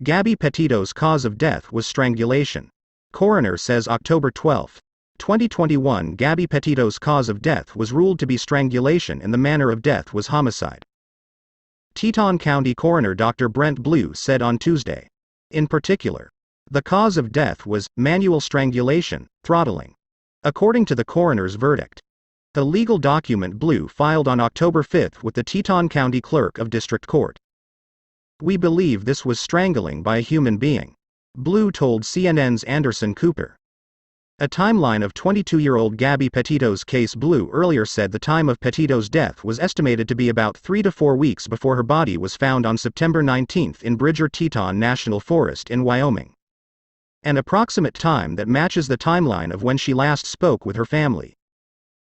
Gabby Petito's cause of death was strangulation. Coroner says October 12, 2021. Gabby Petito's cause of death was ruled to be strangulation and the manner of death was homicide. Teton County Coroner Dr. Brent Blue said on Tuesday. In particular, the cause of death was manual strangulation, throttling. According to the coroner's verdict. The legal document Blue filed on October 5 with the Teton County Clerk of District Court. We believe this was strangling by a human being, Blue told CNN's Anderson Cooper. A timeline of 22-year-old Gabby Petito's case. Blue earlier said the time of Petito's death was estimated to be about 3 to 4 weeks before her body was found on September 19 in Bridger-Teton National Forest in Wyoming. An approximate time that matches the timeline of when she last spoke with her family.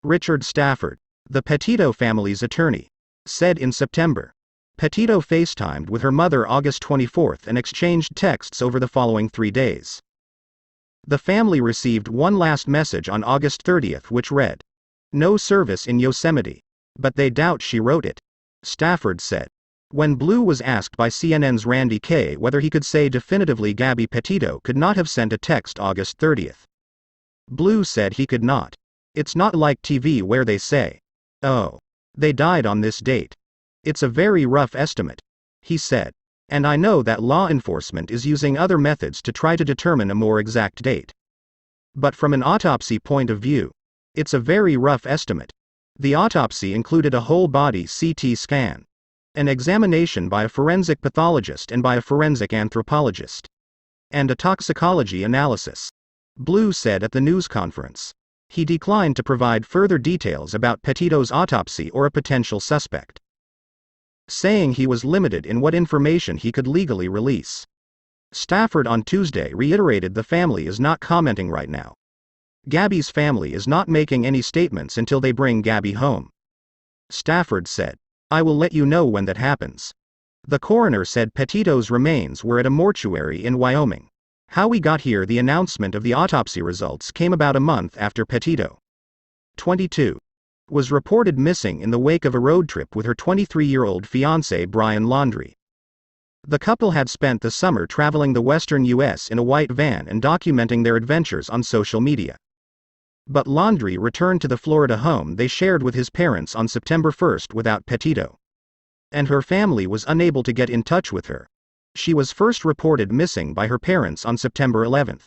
Richard Stafford, the Petito family's attorney, said in September. Petito FaceTimed with her mother August 24 and exchanged texts over the following 3 days. The family received one last message on August 30 which read, "No service in Yosemite. But they doubt she wrote it," Stafford said. When Blue was asked by CNN's Randy Kay whether he could say definitively Gabby Petito could not have sent a text August 30, Blue said he could not. "It's not like TV where they say, oh, they died on this date. It's a very rough estimate," he said. "And I know that law enforcement is using other methods to try to determine a more exact date. But from an autopsy point of view, it's a very rough estimate." The autopsy included a whole body CT scan, an examination by a forensic pathologist and by a forensic anthropologist, and a toxicology analysis, Blue said at the news conference. He declined to provide further details about Petito's autopsy or a potential suspect, saying he was limited in what information he could legally release. Stafford on Tuesday reiterated the family is not commenting right now. Gabby's family is not making any statements until they bring Gabby home. Stafford said, "I will let you know when that happens." The coroner said Petito's remains were at a mortuary in Wyoming. How we got here. The announcement of the autopsy results came about a month after Petito, 22, was reported missing in the wake of a road trip with her 23-year-old fiancé Brian Laundrie. The couple had spent the summer traveling the western U.S. in a white van and documenting their adventures on social media. But Laundrie returned to the Florida home they shared with his parents on September 1 without Petito, and her family was unable to get in touch with her. She was first reported missing by her parents on September 11,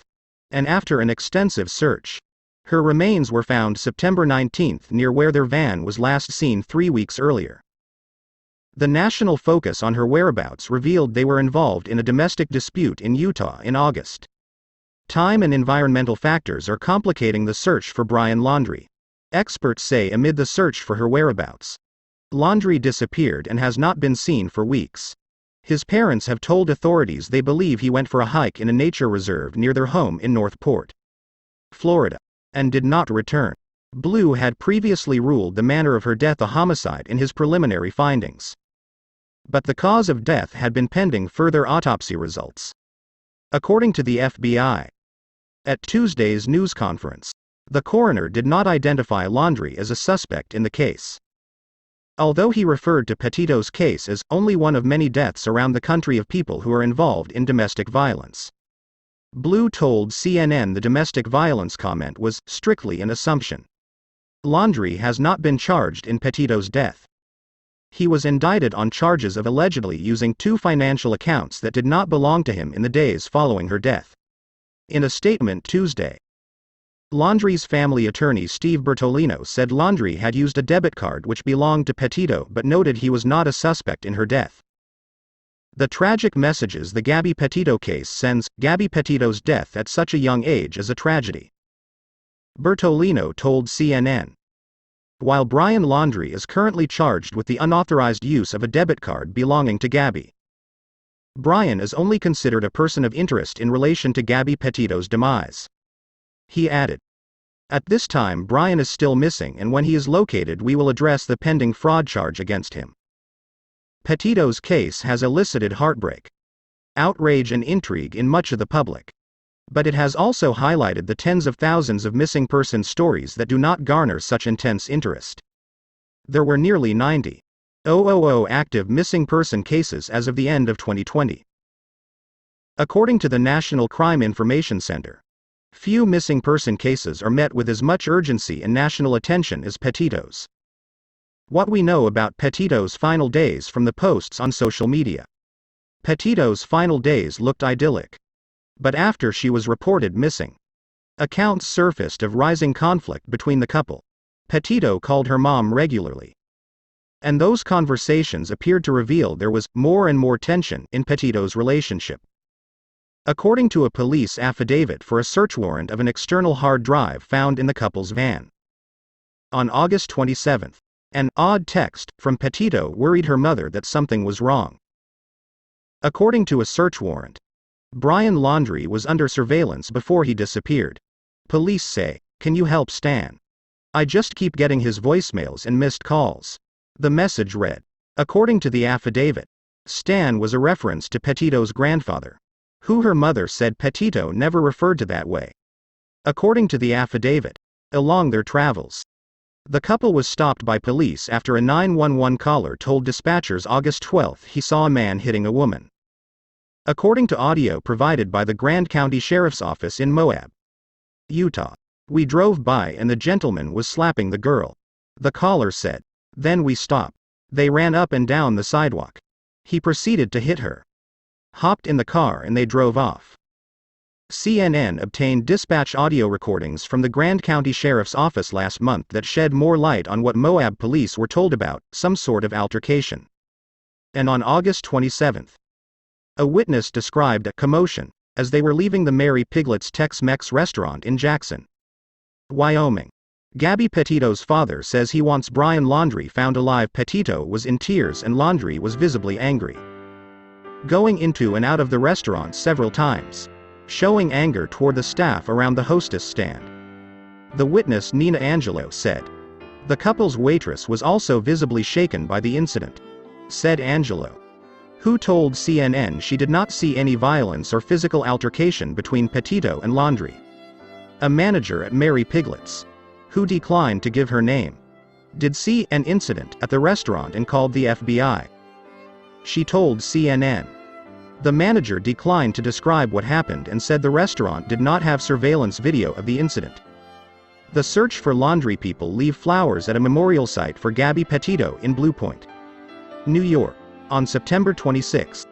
and after an extensive search, her remains were found September 19 near where their van was last seen 3 weeks earlier. The national focus on her whereabouts revealed they were involved in a domestic dispute in Utah in August. Time and environmental factors are complicating the search for Brian Laundrie, experts say amid the search for her whereabouts. Laundrie disappeared and has not been seen for weeks. His parents have told authorities they believe he went for a hike in a nature reserve near their home in North Port, Florida, and did not return. Blue had previously ruled the manner of her death a homicide in his preliminary findings, but the cause of death had been pending further autopsy results. According to the FBI, at Tuesday's news conference, the coroner did not identify Laundrie as a suspect in the case, although he referred to Petito's case as only one of many deaths around the country of people who are involved in domestic violence. Blue told CNN the domestic violence comment was strictly an assumption. Laundrie has not been charged in Petito's death. He was indicted on charges of allegedly using 2 financial accounts that did not belong to him in the days following her death. In a statement Tuesday, Laundrie's family attorney Steve Bertolino said Laundrie had used a debit card which belonged to Petito but noted he was not a suspect in her death. The tragic messages the Gabby Petito case sends. Gabby Petito's death at such a young age is a tragedy, Bertolino told CNN. While Brian Laundrie is currently charged with the unauthorized use of a debit card belonging to Gabby, Brian is only considered a person of interest in relation to Gabby Petito's demise. He added, "At this time Brian is still missing and when he is located we will address the pending fraud charge against him." Petito's case has elicited heartbreak, outrage and intrigue in much of the public, but it has also highlighted the tens of thousands of missing person stories that do not garner such intense interest. There were nearly 90,000 active missing person cases as of the end of 2020. According to the National Crime Information Center, few missing person cases are met with as much urgency and national attention as Petito's. What we know about Petito's final days from the posts on social media. Petito's final days looked idyllic. But after she was reported missing, accounts surfaced of rising conflict between the couple. Petito called her mom regularly. And those conversations appeared to reveal there was more and more tension in Petito's relationship. According to a police affidavit for a search warrant of an external hard drive found in the couple's van. On August 27, an odd text from Petito worried her mother that something was wrong. According to a search warrant, Brian Laundrie was under surveillance before he disappeared. Police say, "Can you help Stan? I just keep getting his voicemails and missed calls." The message read. According to the affidavit, Stan was a reference to Petito's grandfather, who her mother said Petito never referred to that way. According to the affidavit, along their travels, the couple was stopped by police after a 911 caller told dispatchers August 12 he saw a man hitting a woman. According to audio provided by the Grand County Sheriff's Office in Moab, Utah, "We drove by and the gentleman was slapping the girl," the caller said. "Then we stopped. They ran up and down the sidewalk. He proceeded to hit her. Hopped in the car and they drove off." CNN obtained dispatch audio recordings from the Grand County Sheriff's Office last month that shed more light on what Moab police were told about some sort of altercation. And on August 27, a witness described a commotion as they were leaving the Mary Piglet's Tex-Mex restaurant in Jackson, Wyoming. Gabby Petito's father says he wants Brian Laundrie found alive. Petito was in tears and Laundrie was visibly angry, going into and out of the restaurant several times, showing anger toward the staff around the hostess stand. The witness Nina Angelo said. The couple's waitress was also visibly shaken by the incident, said Angelo, who told CNN she did not see any violence or physical altercation between Petito and Laundrie. A manager at Mary Piglet's, who declined to give her name, did see an incident at the restaurant and called the FBI. She told CNN. The manager declined to describe what happened and said the restaurant did not have surveillance video of the incident. The search for Laundrie people leave flowers at a memorial site for Gabby Petito in Blue Point, New York, on September 26.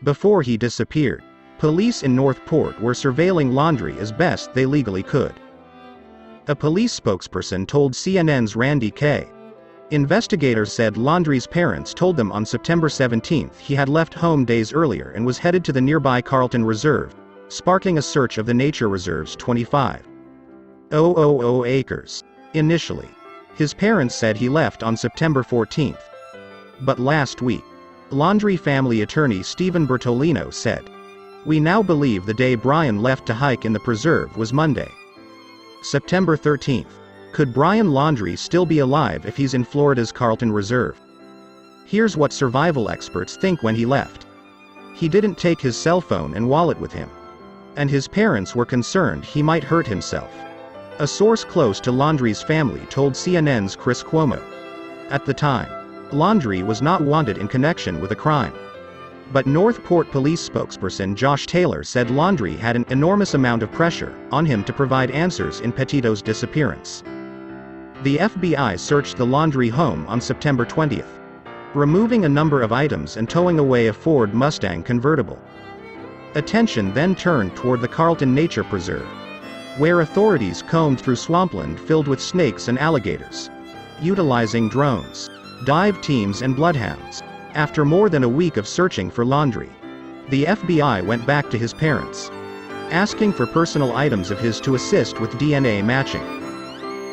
Before he disappeared, police in Northport were surveilling Laundrie as best they legally could. A police spokesperson told CNN's Randy Kay. Investigators said Laundrie's parents told them on September 17 he had left home days earlier and was headed to the nearby Carlton Reserve, sparking a search of the nature reserve's 25,000 acres. Initially, his parents said he left on September 14. But last week, Laundrie family attorney Stephen Bertolino said, "We now believe the day Brian left to hike in the preserve was Monday, September 13. Could Brian Laundrie still be alive if he's in Florida's Carlton Reserve? Here's what survival experts think when he left. He didn't take his cell phone and wallet with him, and his parents were concerned he might hurt himself." A source close to Laundrie's family told CNN's Chris Cuomo. At the time, Laundrie was not wanted in connection with a crime. But Northport police spokesperson Josh Taylor said Laundrie had an enormous amount of pressure on him to provide answers in Petito's disappearance. The FBI searched the Laundrie home on September 20, removing a number of items and towing away a Ford Mustang convertible. Attention then turned toward the Carlton Nature Preserve, where authorities combed through swampland filled with snakes and alligators, utilizing drones, dive teams and bloodhounds. After more than a week of searching for Laundrie, the FBI went back to his parents, asking for personal items of his to assist with DNA matching.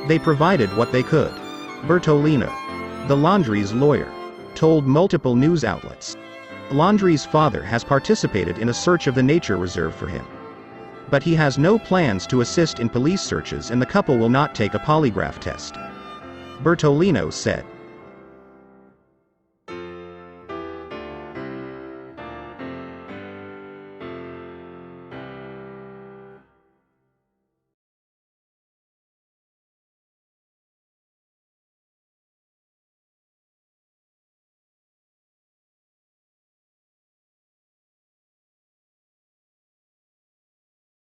They provided what they could. Bertolino, the Laundrie's lawyer, told multiple news outlets. Laundrie's father has participated in a search of the nature reserve for him, but he has no plans to assist in police searches and the couple will not take a polygraph test, Bertolino said.